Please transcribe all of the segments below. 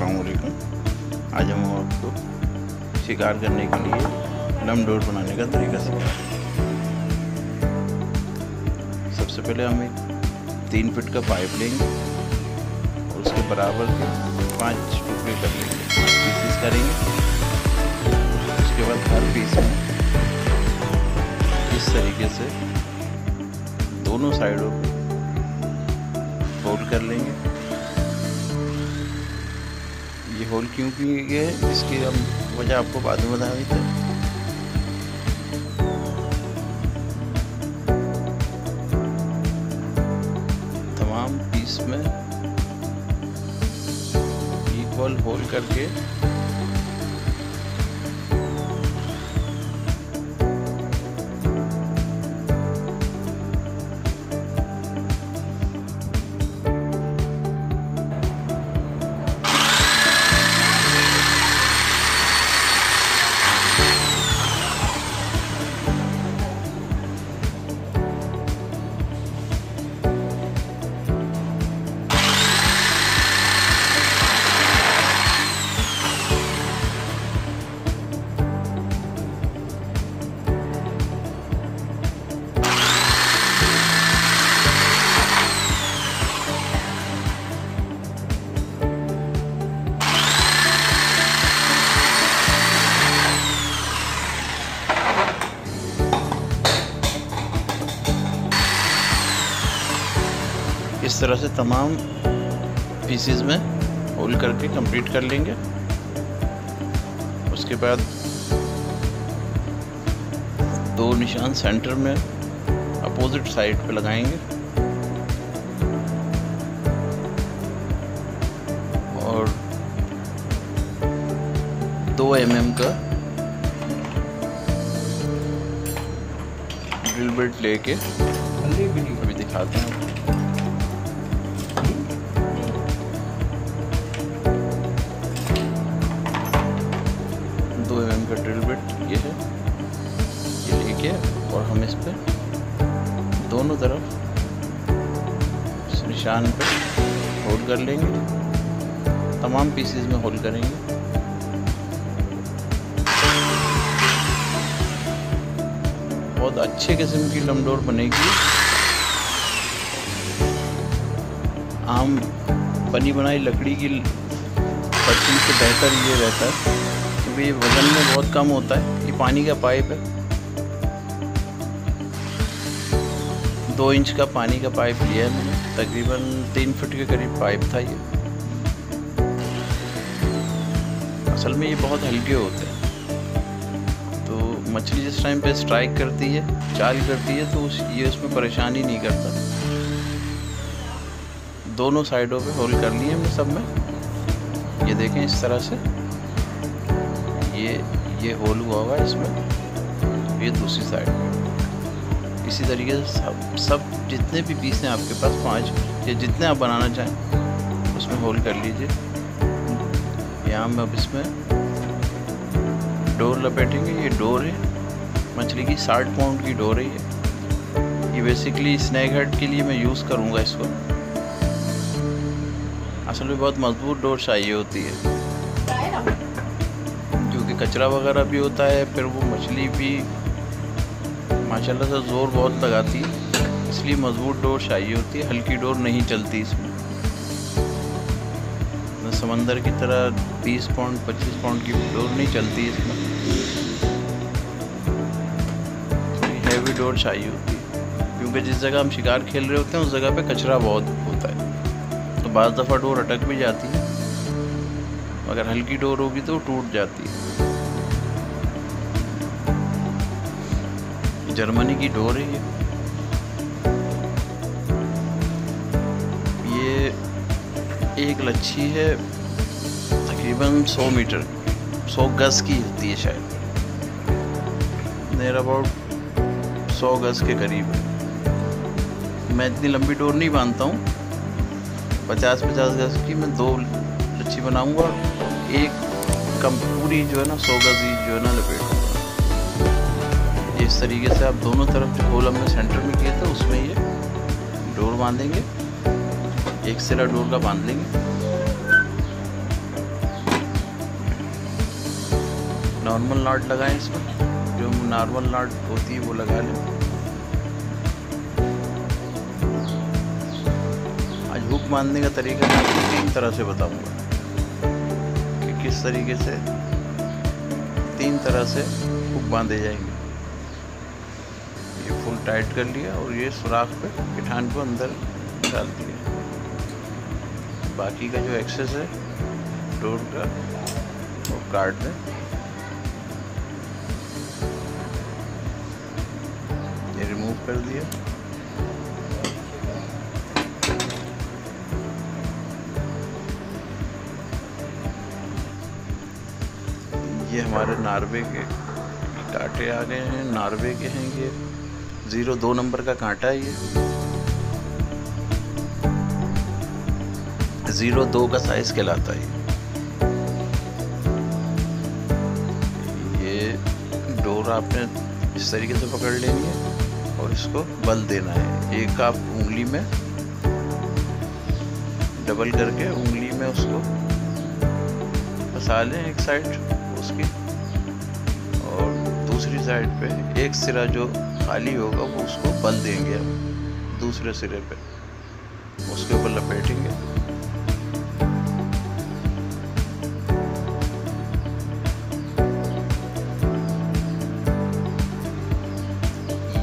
अस्सलाम वालेकुम। आज हम आपको शिकार करने के लिए लम डोर बनाने का तरीका सिखाएंगे। सबसे पहले हम एक 3 फीट का पाइप लेंगे और उसके बराबर के 5 टुकड़े कर लेंगे, 5 पीसेस करेंगे। उसके बाद हर पीस में इस तरीके से दोनों साइडों पे होल कर लेंगे। ये होल क्यों किए गए हैं इसकी हम वजह आपको बाद में बताएंगे। तमाम पीस में इक्वल होल करके इस तरह से तमाम पीसेस में होल करके कंप्लीट कर लेंगे। उसके बाद 2 निशान सेंटर में अपोजिट साइड पे लगाएंगे और 2 mm का ड्रिल बिट लेके अभी दिखाते हैं। 2 mm का ड्रिल बिट ये है, ये लेके और हम इस पे दोनों तरफ इस निशान पे होल कर लेंगे। तमाम पीसेस में होल करेंगे। बहुत अच्छे किस्म की लम डोर बनेगी। आम बनी बनाई लकड़ी की पट्टी से बेहतर ये रहता है क्योंकि ये वजन में बहुत कम होता है। ये पानी का पाइप है, 2 इंच का पानी का पाइप लिया है मैंने। तकरीबन 3 फीट के करीब पाइप था ये। असल में ये बहुत हल्के होते हैं, तो मछली जिस टाइम पे स्ट्राइक करती है, चाल करती है, तो ये उसमें परेशानी नहीं करता। दोनों साइडों पे होल कर लिए हमने सब में। ये देखें इस तरह से ये होल हुआ होगा इसमें, ये दूसरी साइड में। इसी तरीके से सब जितने भी पीस हैं आपके पास, 5 या जितने आप बनाना चाहें उसमें होल कर लीजिए। यहाँ हम अब इसमें डोर लपेटेंगे। ये डोर है मछली की, 60 पाउंड की डोर है ये बेसिकली स्नैक हेड के लिए मैं यूज़ करूँगा इसको। असल में बहुत मजबूत डोर चाहिए होती है क्योंकि कचरा वगैरह भी होता है, फिर वो मछली भी माशाल्लाह से ज़ोर बहुत लगाती है, इसलिए मजबूत डोर चाहिए होती है। हल्की डोर नहीं चलती इसमें। समंदर की तरह 20 पाउंड 25 पाउंड की डोर नहीं चलती इसमें, हैवी डोर चाहिए होती है क्योंकि जिस जगह हम शिकार खेल रहे होते हैं उस जगह पे कचरा बहुत होता है, तो बाज़ दफ़ा डोर अटक भी जाती है। अगर हल्की डोर होगी तो टूट जाती है। जर्मनी की डोर है ये एक लच्छी है, तकरीबन 100 मीटर 100 गज की होती है शायद, नियर अबाउट 100 गज के करीब है। मैं इतनी लंबी डोर नहीं बांधता हूँ, 50-50 गज की मैं 2 लच्छी बनाऊंगा। एक कम पूरी जो है ना 100 गज जो है ना लपेटूंगा। इस तरीके से आप दोनों तरफ जो होल हमने सेंटर में किया था उसमें ये डोर बांधेंगे, एक सिरा डोर का बांध लेंगे। नॉर्मल नॉट लगाएं इसमें, जो नॉर्मल नॉट होती है वो लगा लें। आज हुक बांधने का तरीका मैं आपको 3 तरह से बताऊंगा कि किस तरीके से 3 तरह से हुक बांधे जाएंगे। ये फुल टाइट कर लिया और ये सुराख पे पिठान को अंदर डाल दिया। बाकी का जो एक्सेस है डोर का वो काट दें। ये रिमूव कर दिया। ये हमारे नार्वे के कांटे आ गए हैं, नार्वे के हैं ये। 02 नंबर का कांटा है ये। 02 का साइज कहलाता है ये। डोर आपने इस तरीके से पकड़ लेनी है और इसको बल देना है। एक आप उंगली में डबल करके उंगली में उसको फंसा लें एक साइड उसकी, और दूसरी साइड पे एक सिरा जो खाली होगा वो उसको बल देंगे हम दूसरे सिरे पे, उसके ऊपर लपेटेंगे।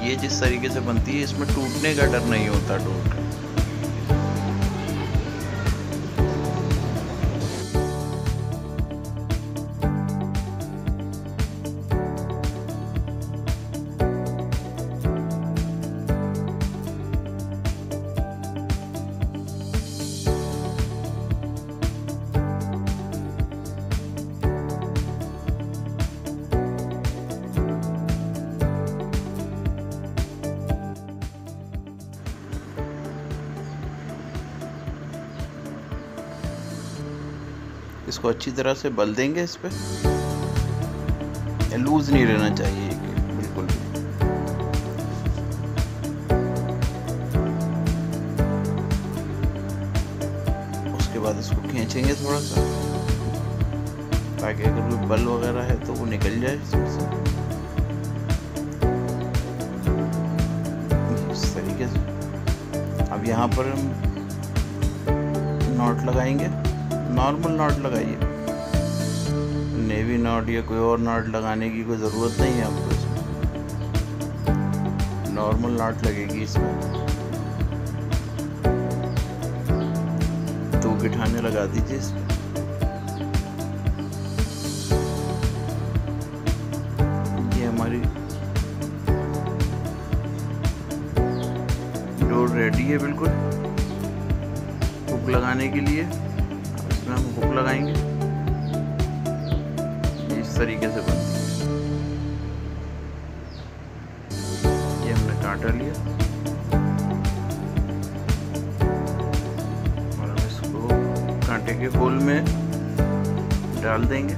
ये जिस तरीके से बनती है इसमें टूटने का डर नहीं होता डोर का। इसको अच्छी तरह से बल देंगे इस पे। लूज नहीं रहना चाहिए बिल्कुल भी। उसके बाद इसको खींचेंगे थोड़ा सा ताकि अगर कोई बल वगैरह है तो वो निकल जाए इसमें से। इस तरीके से अब यहाँ पर हम नॉट लगाएंगे। नॉर्मल नॉट लगाइए, नेवी नॉट या कोई और नॉट लगाने की कोई ज़रूरत नहीं है आपको। इसमें नॉर्मल नॉट लगेगी। इसमें 2 गिठाने लगा दीजिए इसमें। ये हमारी डोर रेडी है बिल्कुल हुक लगाने के लिए। हम हुक लगाएंगे इस तरीके से बनती है। ये हमने कांटा लिया और हम इसको कांटे के होल में डाल देंगे।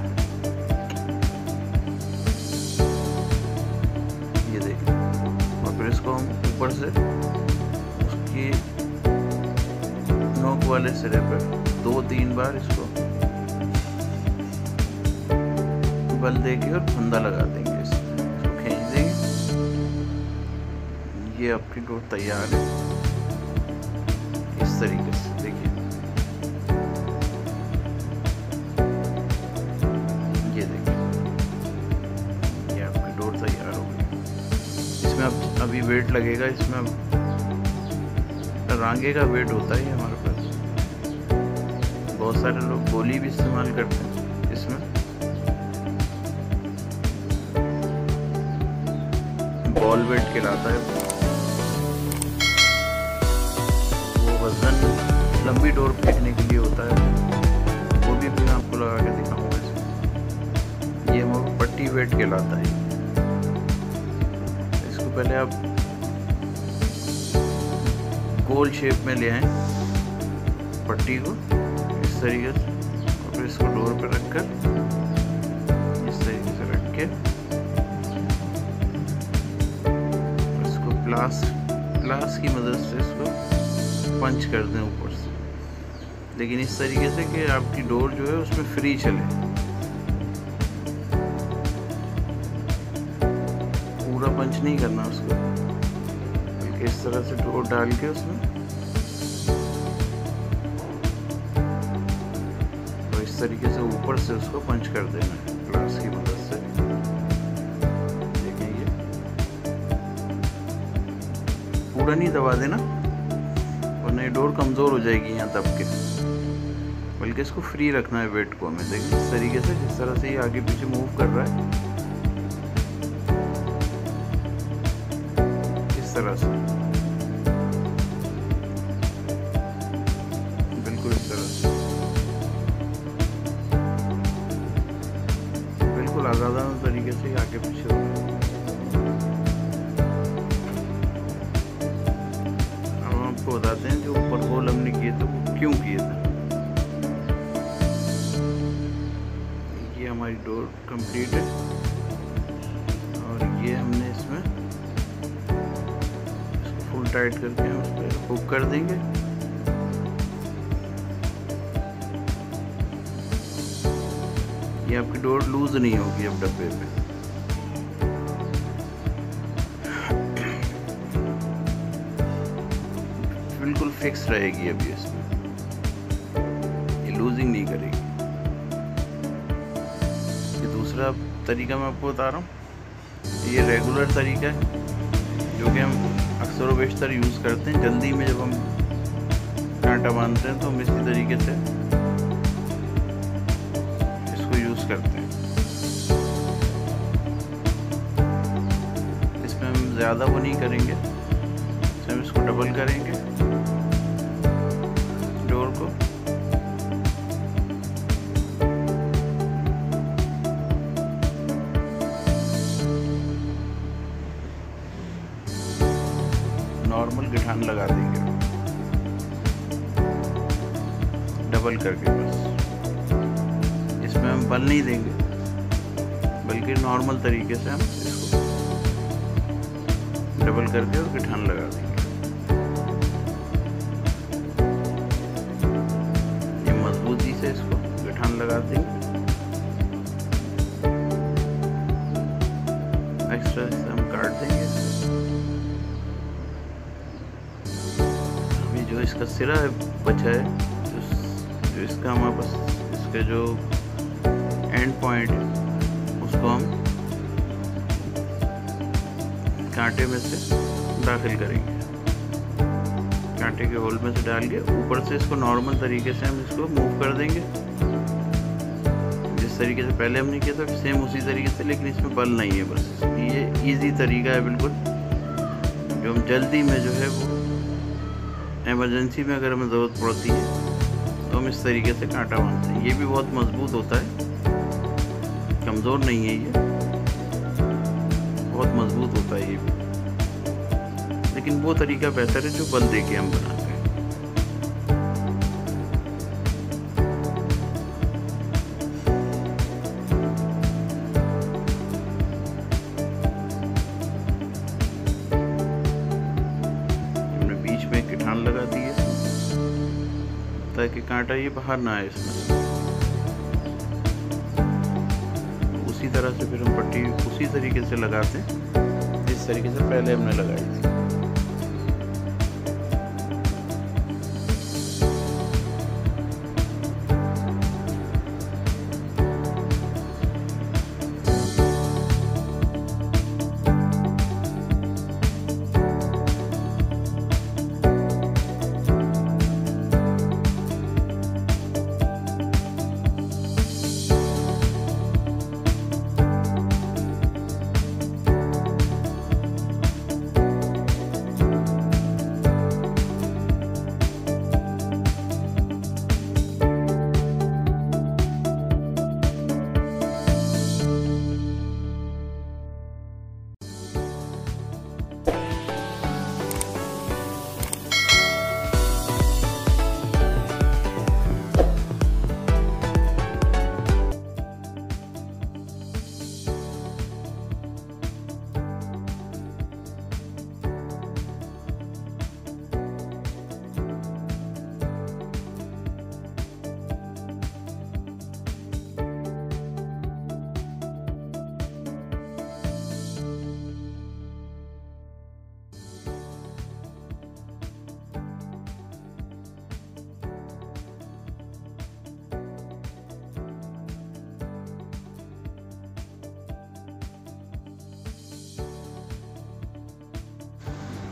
ये देखिए, और फिर इसको हम ऊपर से उसकी नोक वाले सिरे पर 2-3 बार इसको बल देके और फंदा लगा देंगे। इसको खींच देंगे। ये आपकी डोर तैयार है इस तरीके से। देखिए ये देखिए, ये आपकी डोर तैयार हो गई। इसमें अब अभी वेट लगेगा। इसमें अब रांगे का वेट होता है हमारे पास। बहुत सारे लोग गोली भी इस्तेमाल करते हैं इसमें। बॉल वेट कहलाता है वो वजन लंबी डोर फेंकने के लिए होता है। वो भी मैं आपको लगा के दिखाऊंगा इसमें। ये हमारा पट्टी वेट कहलाता है। इसको पहले आप गोल शेप में ले आए पट्टी को इस तरीके से, और फिर इसको डोर पे रखकर इस तरीके से रख के इसको प्लास की मदद से इसको पंच कर दें ऊपर से। लेकिन इस तरीके से कि आपकी डोर जो है उसमें फ्री चले। पूरा पंच नहीं करना उसको, बल्कि इस तरह से डोर डाल के उसमें तो इस तरीके से ऊपर से उसको पंच कर देना है ग्लास की मदद से। देखें ये पूरा नहीं दबा देना वरना ये डोर कमज़ोर हो जाएगी यहाँ दब के, बल्कि इसको फ्री रखना है वेट को हमें। देखिए इस तरीके से, जिस तरह से ये आगे पीछे मूव कर रहा है इस तरह से, बिल्कुल इस तरह से, बिल्कुल आज़ादाना तरीके से आगे पीछे हो रहा है। अब हम आपको बताते हैं जो ऊपर होल हमने किए थे वो क्यों किए थे। ये हमारी डोर कंप्लीट है और ये हमने इसमें इसको फुल टाइट करके हम उस पर हुक कर देंगे। ये आपकी डोर लूज नहीं होगी अब डब्बे पे। बिल्कुल फिक्स रहेगी अभी इसमें, ये लूजिंग नहीं करेगी। ये दूसरा तरीका मैं आपको बता रहा हूँ, ये रेगुलर तरीका है जो कि हम अक्सर व बेशतर यूज़ करते हैं। जल्दी में जब हम कांटा बांधते हैं तो हम इसी तरीके से इसको यूज़ करते हैं। इसमें हम ज़्यादा वो नहीं करेंगे, हम इसको डबल करेंगे डोर को। नॉर्मल गिठान लगा देंगे डबल करके, बस इसमें हम बल नहीं देंगे बल्कि नॉर्मल तरीके से हम इसको डबल करके और गिठान लगा देंगे। ये मजबूती से इसको गिठान लगा देंगे। एक्स्ट्रा से हम काट देंगे। अभी जो इसका सिरा है बचा है, जो इसका हमारे पास इसके जो एंड पॉइंट है उसको हम कांटे में से दाखिल करेंगे। कांटे के होल में से डाल के ऊपर से इसको नॉर्मल तरीके से हम इसको मूव कर देंगे, जिस तरीके से पहले हमने किया था सेम उसी तरीके से, लेकिन इसमें बल नहीं है। बस ये इजी तरीका है बिल्कुल, जो हम जल्दी में जो है वो इमरजेंसी में अगर हमें ज़रूरत पड़ती है तो हम इस तरीके से कांटा बांधते हैं। ये भी बहुत मजबूत होता है, कमज़ोर नहीं है, ये बहुत मजबूत होता है ये भी, लेकिन वो तरीका बेहतर है जो बल दे के हम बनाते हैं। हमने बीच में गिठान लगा दी है ताकि कांटा ये बाहर ना आए इसमें। उसी तरह से फिर हम पट्टी उसी तरीके से लगाते हैं जिस तरीके से पहले हमने लगाई थी।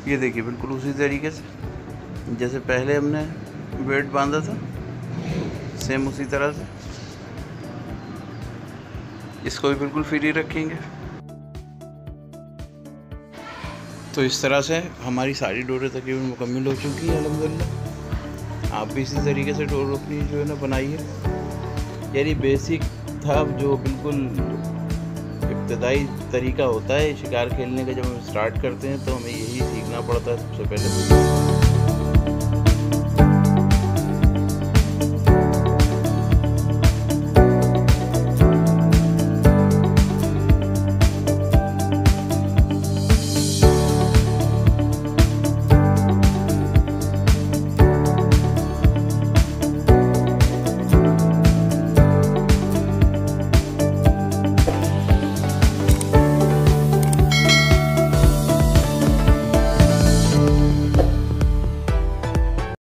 ये देखिए बिल्कुल उसी तरीके से जैसे पहले हमने वेट बांधा था, सेम उसी तरह से इसको भी बिल्कुल फ्री रखेंगे। तो इस तरह से हमारी सारी डोरें तकरीबन मुकम्मल हो चुकी है अल्हम्दुलिल्लाह। आप भी इसी तरीके से डोर अपनी जो है ना बनाइए। यानी बेसिक था, जो बिल्कुल इब्तदाई तरीका होता है शिकार खेलने का। जब हम स्टार्ट करते हैं तो हमें यही सीखना पड़ता है सबसे पहले।